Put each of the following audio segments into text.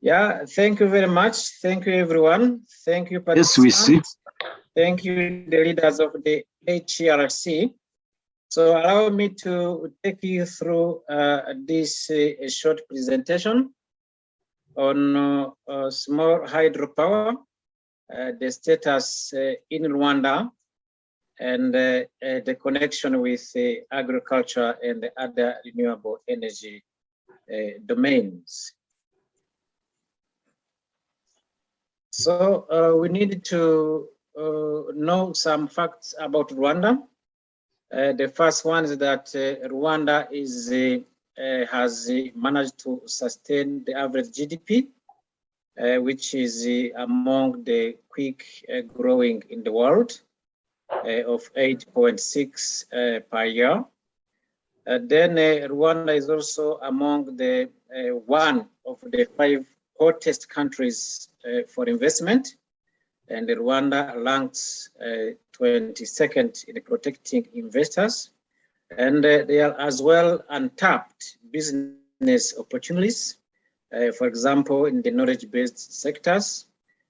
Yeah, thank you very much. Thank you, everyone. Thank you, Yes, we see. Thank you, the leaders of the HRC. So allow me to take you through this short presentation on small hydropower, the status in Rwanda, and the connection with agriculture and the other renewable energy domains. So we need to know some facts about Rwanda. The first one is that Rwanda has managed to sustain the average GDP, which is among the quick growing in the world, of 8.6 per year. Then Rwanda is also among the one of the 5 hottest countries for investment, and Rwanda ranks 22nd in protecting investors, and they are as well untapped business opportunities, for example, in the knowledge-based sectors,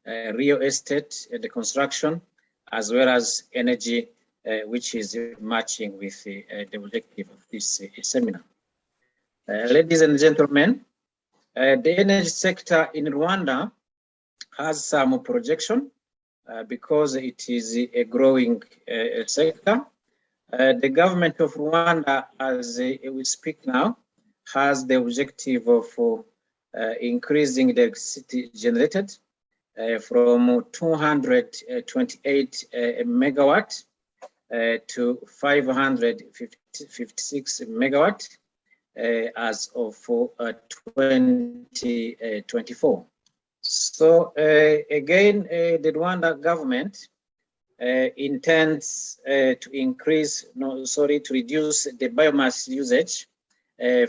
real estate and the construction, as well as energy, which is matching with the objective of this seminar. Ladies and gentlemen, the energy sector in Rwanda has some projection because it is a growing sector. The government of Rwanda, as we speak now, has the objective of increasing the electricity generated from 228 megawatt to 556 megawatt as of 2024. So again, the Rwanda government intends to reduce the biomass usage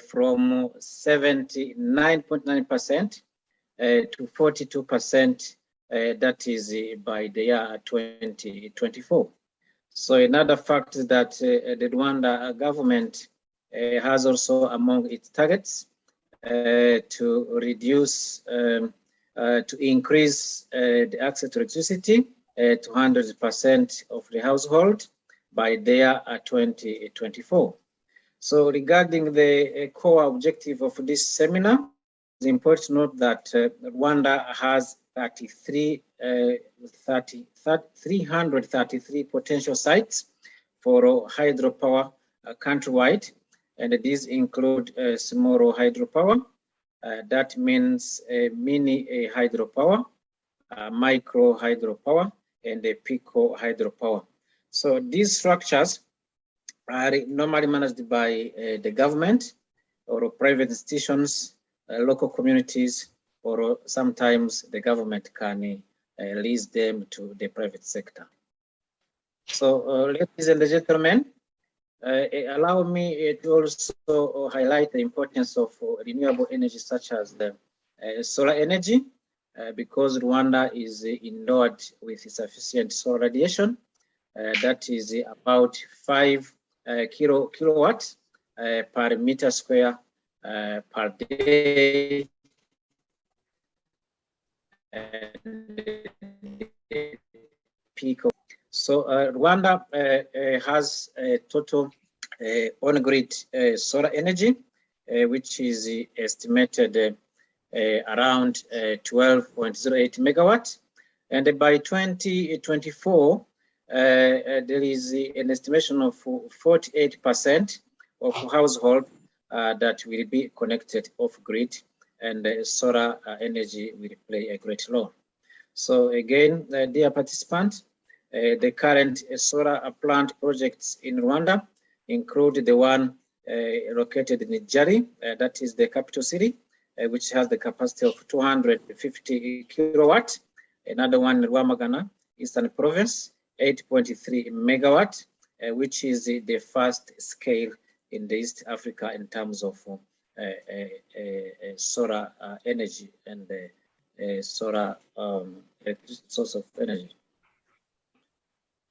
from 79.9% to 42%. That is by the year 2024. So another fact is that the Rwanda government has also among its targets to reduce, to increase the access to electricity to 100% of the household by the year 2024. So regarding the core objective of this seminar, it's important to note that Rwanda has 333 potential sites for hydropower countrywide, and these include small hydropower, that means mini hydropower, micro hydropower, and a pico hydropower. So these structures are normally managed by the government or private institutions, local communities, or sometimes the government can lease them to the private sector. So ladies and gentlemen, allow me to also highlight the importance of renewable energy such as the solar energy, because Rwanda is endowed with sufficient solar radiation, that is about 5 kilowatts per meter square per day. Peak. So Rwanda has a total on-grid solar energy, which is estimated around 12.08 megawatt. And by 2024, there is an estimation of 48% of households that will be connected off-grid, and solar energy will play a great role. So again, dear participants, the current solar plant projects in Rwanda include the one located in Jari, that is the capital city, which has the capacity of 250 kilowatts. Another one in Rwamagana, Eastern Province, 8.3 megawatt, which is the first scale in the East Africa in terms of solar energy and solar source of energy.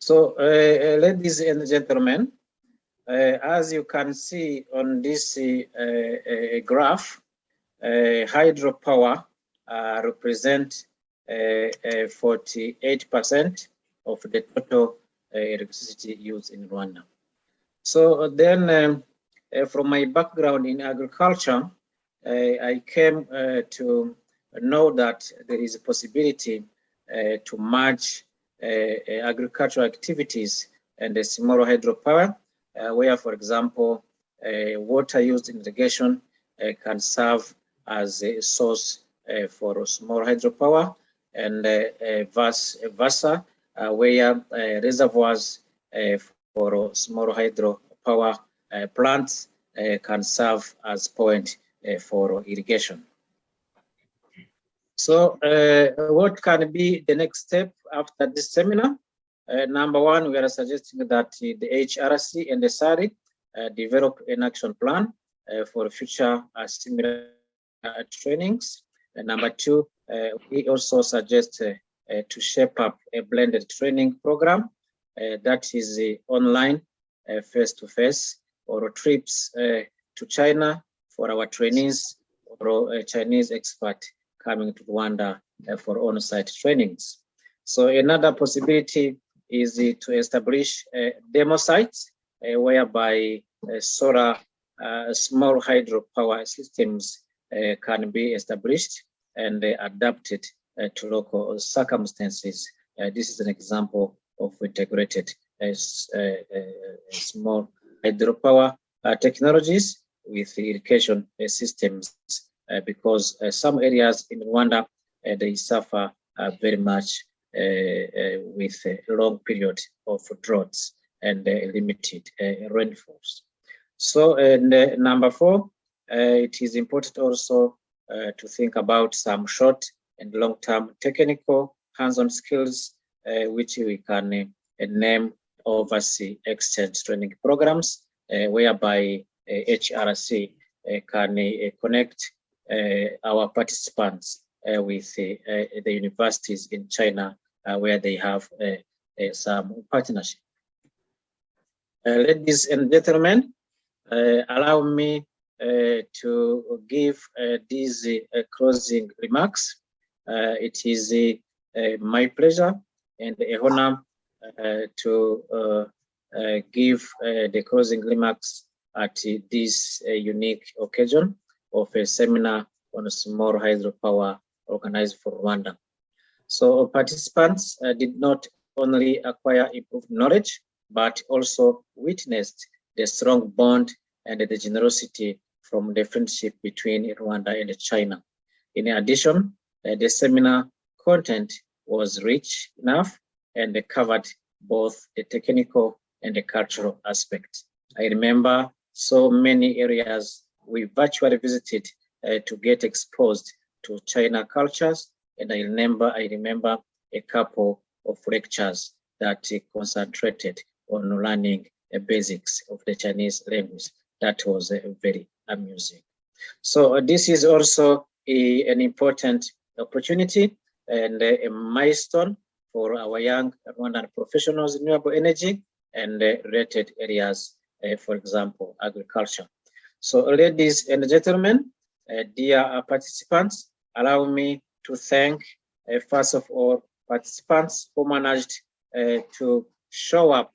So, ladies and gentlemen, as you can see on this graph, hydropower represent 48% of the total electricity used in Rwanda. So then, from my background in agriculture, I came to know that there is a possibility to merge agricultural activities and the small hydropower, where, for example, water used in irrigation can serve as a source for small hydropower, and vice versa, where reservoirs for small hydropower plants can serve as point for irrigation. So what can be the next step after this seminar? Number one, we are suggesting that the HRC and the SARI develop an action plan for future similar trainings. Number two, we also suggest to shape up a blended training program that is online, face-to-face, or trips to China for our trainees, or a Chinese expert coming to Rwanda for on-site trainings. So another possibility is to establish demo sites whereby solar small hydropower systems can be established and adapted to local circumstances. This is an example of integrated small hydropower technologies with irrigation systems, because some areas in Rwanda they suffer very much with a long period of droughts and limited rainfalls. So, and number four, it is important also to think about some short and long-term technical hands-on skills, which we can name overseas exchange training programs, whereby HRC can connect our participants with the universities in China, where they have some partnership. Ladies and gentlemen, allow me to give these closing remarks. It is my pleasure and a honor to give the closing remarks at this unique occasion of a seminar on small hydropower organized for Rwanda. So participants did not only acquire improved knowledge, but also witnessed the strong bond and the generosity from the friendship between Rwanda and China. In addition, the seminar content was rich enough and covered both the technical and the cultural aspects. I remember so many areas we virtually visited to get exposed to China cultures, and I remember a couple of lectures that concentrated on learning the basics of the Chinese language. That was very amusing. So this is also an important opportunity and a milestone for our young Rwandan professionals in renewable energy and related areas, for example, agriculture. So ladies and gentlemen, dear participants, allow me to thank, first of all, participants who managed to show up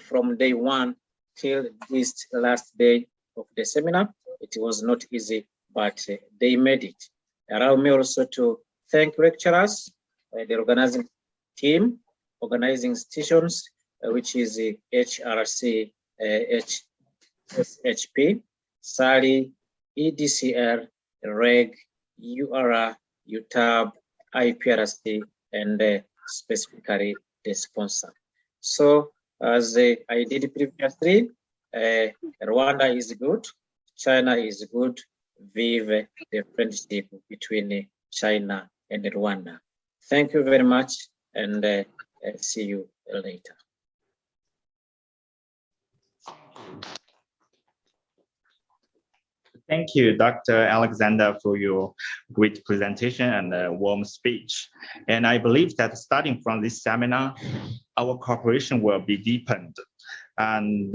from day one till this last day of the seminar. It was not easy, but they made it. Allow me also to thank lecturers, the organizing team, organizing institutions, which is the HRC, SHP, SARI, EDCR, REG, URA, UTAB, IPRC, and specifically the sponsor. So, as I did previously, Rwanda is good, China is good. Vive the friendship between China and Rwanda. Thank you very much, and see you later. Thank you, Dr. Alexander, for your great presentation and warm speech. And I believe that starting from this seminar, our cooperation will be deepened, and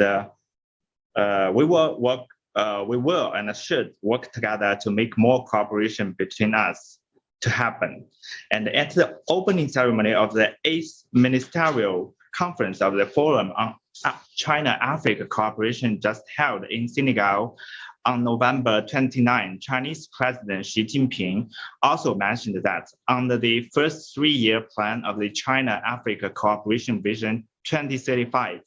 we will and should work together to make more cooperation between us. to happen. And at the opening ceremony of the 8th Ministerial Conference of the Forum on China-Africa Cooperation just held in Senegal on November 29, Chinese President Xi Jinping also mentioned that under the first 3-year plan of the China-Africa Cooperation Vision 2035,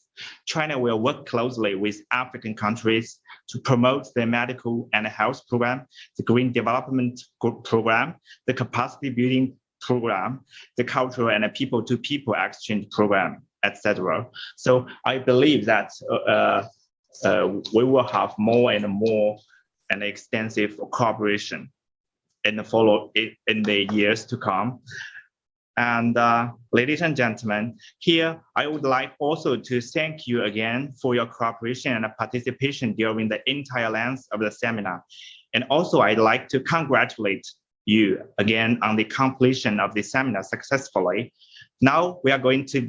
China will work closely with African countries to promote the medical and health program, the green development program, the capacity building program, the cultural and people-to-people exchange program, etc. So I believe that we will have more and more and extensive cooperation in the years to come. And ladies and gentlemen, here I would like also to thank you again for your cooperation and participation during the entire length of the seminar. And also I'd like to congratulate you again on the completion of the seminar successfully. Now we are going to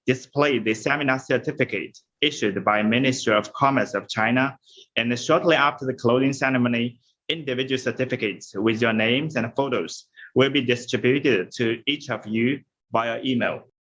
display the seminar certificate issued by Ministry of Commerce of China. And shortly after the closing ceremony, individual certificates with your names and photos will be distributed to each of you via email.